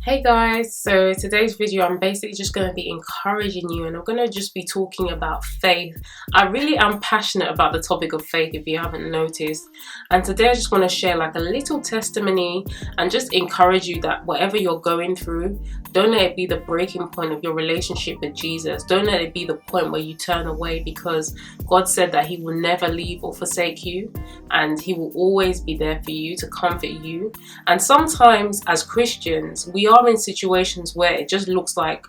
Hey guys, so today's video I'm basically just going to be encouraging you, and I'm going to just be talking about faith. I really am passionate about the topic of faith, if you haven't noticed, and today I just want to share like a little testimony and just encourage you that whatever you're going through, don't let it be the breaking point of your relationship with Jesus. Don't let it be the point where you turn away, because God said that He will never leave or forsake you, and He will always be there for you to comfort you. And sometimes as Christians, we are in situations where it just looks like,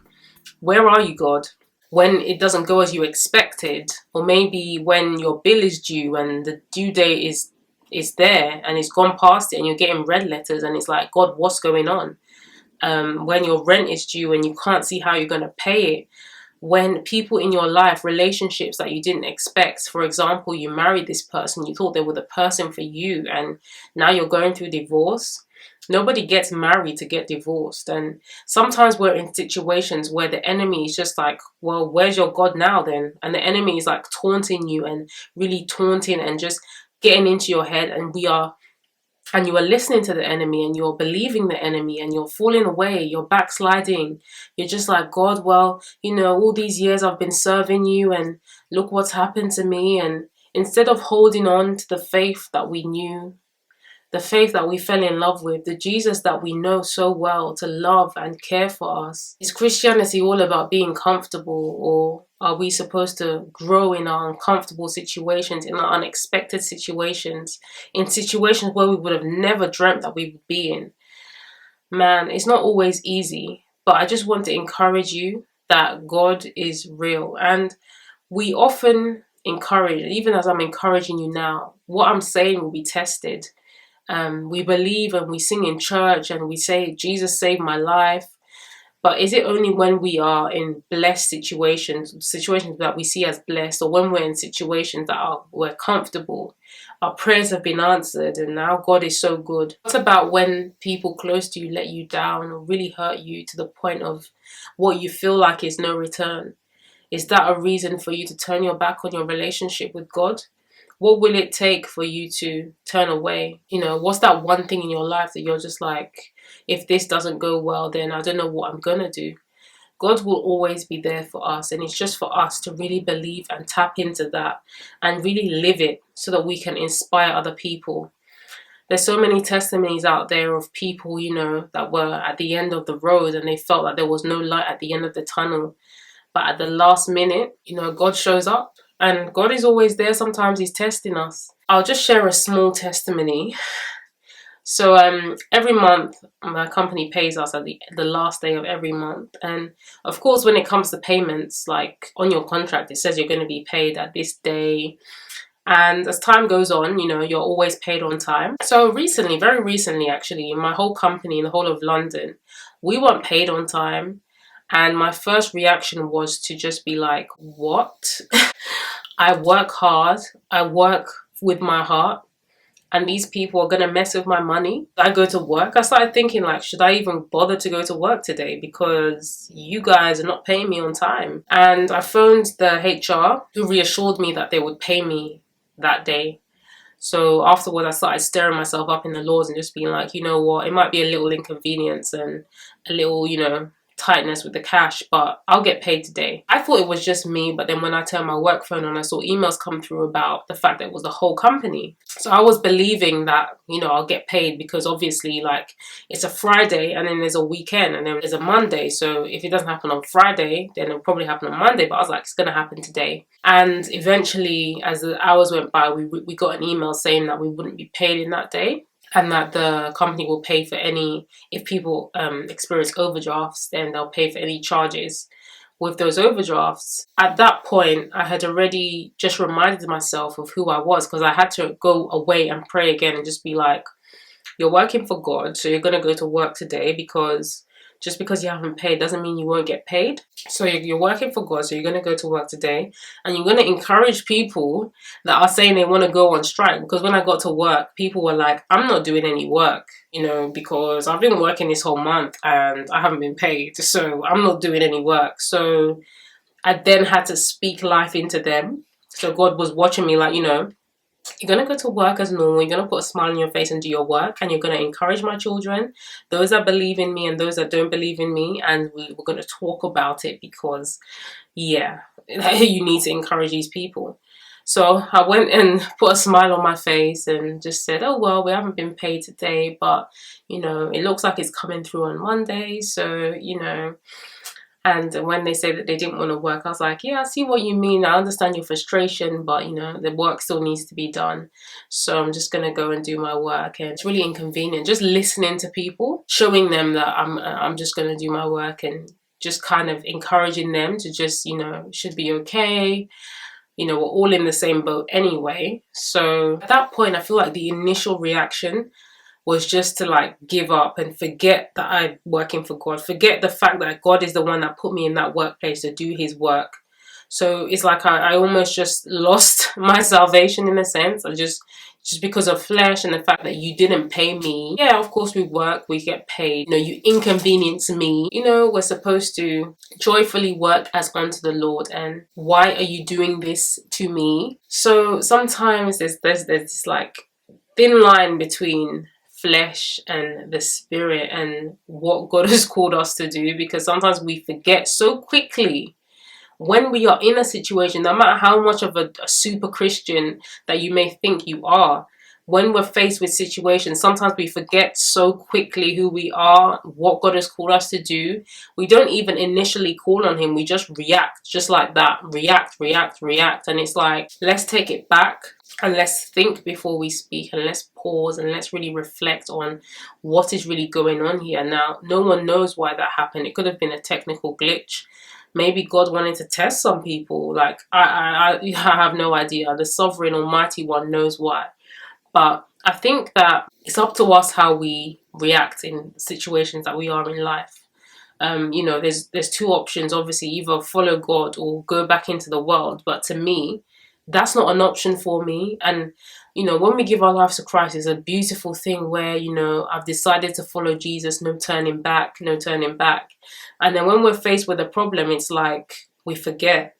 where are you, God? When it doesn't go as you expected, or maybe when your bill is due and the due date is there and it's gone past it and you're getting red letters and it's like, God, what's going on? When your rent is due and you can't see how you're going to pay it. When people in your life, relationships that you didn't expect, for example, you married this person, you thought they were the person for you, and now you're going through divorce. Nobody gets married to get divorced. And sometimes we're in situations where the enemy is just like, well, where's your God now then? And the enemy is like taunting you and really taunting and just getting into your head, and you are listening to the enemy and you're believing the enemy and you're falling away, you're backsliding. You're just like, God, well, all these years I've been serving you and look what's happened to me. And instead of holding on to the faith that we knew, the faith that we fell in love with, the Jesus that we know so well to love and care for us. Is Christianity all about being comfortable, or are we supposed to grow in our uncomfortable situations, in our unexpected situations, in situations where we would have never dreamt that we would be in? Man, it's not always easy, but I just want to encourage you that God is real. And we often encourage, even as I'm encouraging you now, what I'm saying will be tested. We believe and we sing in church and we say, Jesus saved my life. But is it only when we are in blessed situations that we see as blessed, or when we're in situations that we're comfortable, our prayers have been answered and now God is so good? What about when people close to you let you down or really hurt you to the point of what you feel like is no return? Is that a reason for you to turn your back on your relationship with God? What will it take for you to turn away? What's that one thing in your life that you're just like, if this doesn't go well, then I don't know what I'm gonna do? God will always be there for us, and it's just for us to really believe and tap into that and really live it so that we can inspire other people. There's so many testimonies out there of people, that were at the end of the road and they felt like there was no light at the end of the tunnel. But at the last minute, God shows up, and God is always there. Sometimes He's testing us. I'll just share a small testimony. So every month, my company pays us at the last day of every month. And of course, when it comes to payments, like on your contract, it says you're going to be paid at this day. And as time goes on, you're always paid on time. So recently, very recently actually, in my whole company, in the whole of London, we weren't paid on time. And my first reaction was to just be like, what? I work hard, I work with my heart, and these people are gonna mess with my money. I go to work. I started thinking, like, should I even bother to go to work today, because you guys are not paying me on time? And I phoned the HR, who reassured me that they would pay me that day. So afterwards, I started stirring myself up in the laws and just being like, you know what, it might be a little inconvenience and a little, tightness with the cash, but I'll get paid today. I thought it was just me, but then when I turned my work phone on, I saw emails come through about the fact that it was the whole company. So I was believing that, I'll get paid, because obviously, like, it's a Friday and then there's a weekend and then there's a Monday. So if it doesn't happen on Friday, then it'll probably happen on Monday. But I was like, it's going to happen today. And eventually, as the hours went by, we got an email saying that we wouldn't be paid in that day, and that the company will pay for any, if people experience overdrafts, then they'll pay for any charges with those overdrafts. At that point, I had already just reminded myself of who I was, because I had to go away and pray again and just be like, you're working for God, so you're going to go to work today, because just because you haven't paid doesn't mean you won't get paid. So you're working for God, so you're going to go to work today, and you're going to encourage people that are saying they want to go on strike. Because when I got to work, people were like, I'm not doing any work, because I've been working this whole month and I haven't been paid, so I'm not doing any work. So I then had to speak life into them. So God was watching me like, You're going to go to work as normal. You're going to put a smile on your face and do your work. And you're going to encourage my children, those that believe in me and those that don't believe in me. And we're going to talk about it because, yeah, you need to encourage these people. So I went and put a smile on my face and just said, oh, well, we haven't been paid today, but, you know, it looks like it's coming through on Monday. So, you know, and when they say that they didn't want to work, I was like, yeah, I see what you mean. I understand your frustration, but, you know, the work still needs to be done. So I'm just going to go and do my work. And it's really inconvenient just listening to people, showing them that I'm just going to do my work and just kind of encouraging them to just, you know, should be okay. You know, we're all in the same boat anyway. So at that point, I feel like the initial reaction was just to like give up and forget that I'm working for God. Forget the fact that God is the one that put me in that workplace to do his work. So it's like I almost just lost my salvation in a sense. I just because of flesh and the fact that you didn't pay me. Yeah, of course we work, we get paid. You know, you inconvenience me. You know, we're supposed to joyfully work as unto the Lord. And why are you doing this to me? So sometimes there's this like thin line between flesh and the spirit and what God has called us to do, because sometimes we forget so quickly when we are in a situation, no matter how much of a super Christian that you may think you are, when we're faced with situations, sometimes we forget so quickly who we are, what God has called us to do. We don't even initially call on him. We just react just like that. React. And it's like, let's take it back and let's think before we speak, and let's pause and let's really reflect on what is really going on here. Now, no one knows why that happened. It could have been a technical glitch. Maybe God wanted to test some people. Like, I have no idea. The sovereign almighty one knows why. But I think that it's up to us how we react in situations that we are in life. You know, there's two options, obviously, either follow God or go back into the world. But to me, that's not an option for me. And, you know, when we give our lives to Christ, it's a beautiful thing where, you know, I've decided to follow Jesus, no turning back. And then when we're faced with a problem, it's like we forget.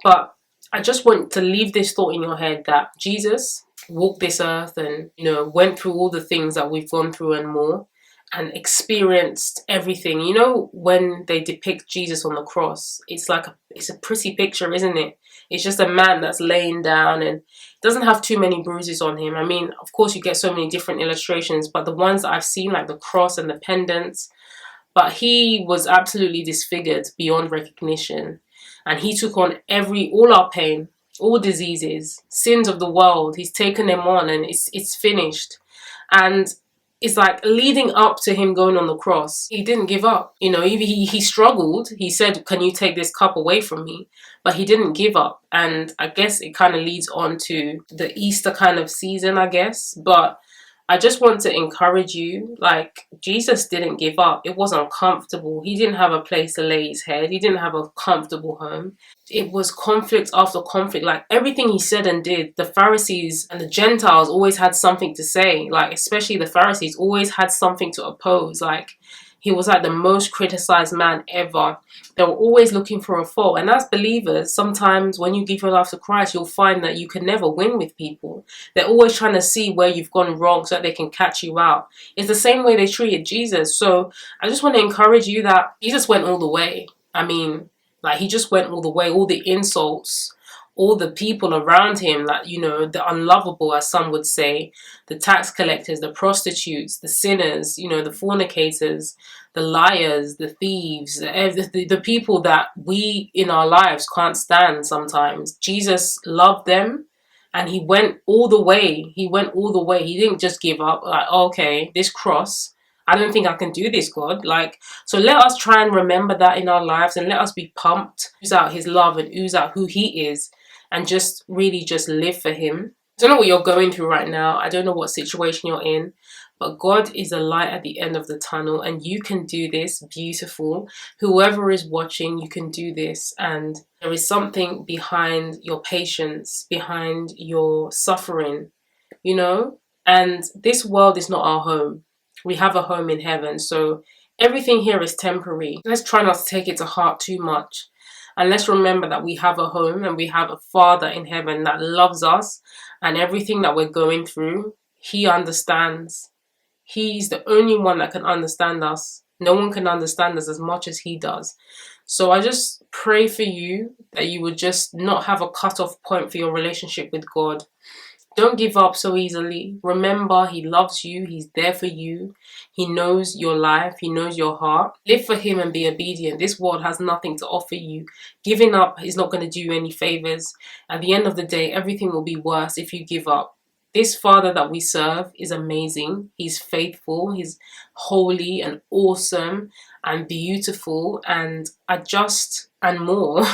But I just want to leave this thought in your head that Jesus walked this earth and, you know, went through all the things that we've gone through and more, and experienced everything. You know, when they depict Jesus on the cross, it's like it's a pretty picture, isn't it? It's just a man that's laying down and doesn't have too many bruises on him. I mean, of course, you get so many different illustrations, but the ones that I've seen, like the cross and the pendants, but he was absolutely disfigured beyond recognition. And he took on all our pain, all diseases, sins of the world. He's taken them on, and it's finished. And it's like leading up to him going on the cross, he didn't give up. You know, he struggled. He said, can you take this cup away from me? But he didn't give up. And I guess it kind of leads on to the Easter kind of season, I guess. But I just want to encourage you, like, Jesus didn't give up. It was uncomfortable. He didn't have a place to lay his head. He didn't have a comfortable home. It was conflict after conflict. Like, everything he said and did, the Pharisees and the Gentiles always had something to say. Like, especially the Pharisees always had something to oppose. Like, he was like the most criticized man ever. They were always looking for a fault. And as believers, sometimes when you give your life to Christ, you'll find that you can never win with people. They're always trying to see where you've gone wrong so that they can catch you out. It's the same way they treated Jesus. So I just want to encourage you that Jesus went all the way. I mean, like, he just went all the way. All the insults, all the people around him, like, you know, the unlovable, as some would say, the tax collectors, the prostitutes, the sinners, you know, the fornicators, the liars, the thieves, the people that we in our lives can't stand sometimes. Jesus loved them, and he went all the way. He went all the way. He didn't just give up, like, okay, this cross, I don't think I can do this, God. Like, so let us try and remember that in our lives, and let us be pumped, ooze out his love and ooze out who he is, and just really just live for him. I don't know what you're going through right now. I don't know what situation you're in, but God is a light at the end of the tunnel, and you can do this. Beautiful. Whoever is watching, you can do this. And there is something behind your patience, behind your suffering, you know? And this world is not our home. We have a home in heaven. So everything here is temporary. Let's try not to take it to heart too much. And let's remember that we have a home and we have a Father in heaven that loves us, and everything that we're going through, He understands. He's the only one that can understand us. No one can understand us as much as He does. So I just pray for you that you would just not have a cut-off point for your relationship with God. Don't give up so easily. Remember, He loves you. He's there for you. He knows your life. He knows your heart. Live for Him and be obedient. This world has nothing to offer you. Giving up is not going to do you any favors. At the end of the day, everything will be worse if you give up. This Father that we serve is amazing. He's faithful. He's holy and awesome and beautiful and just and more.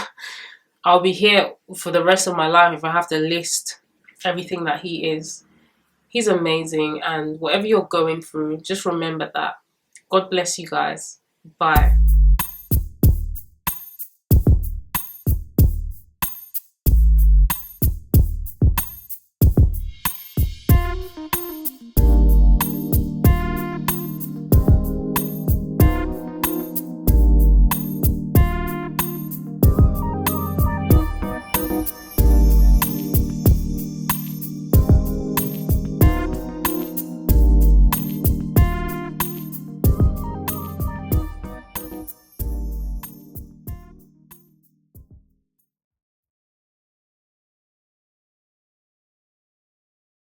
I'll be here for the rest of my life if I have to list everything that He is. He's amazing, and whatever you're going through, just remember that. God bless you guys. Bye.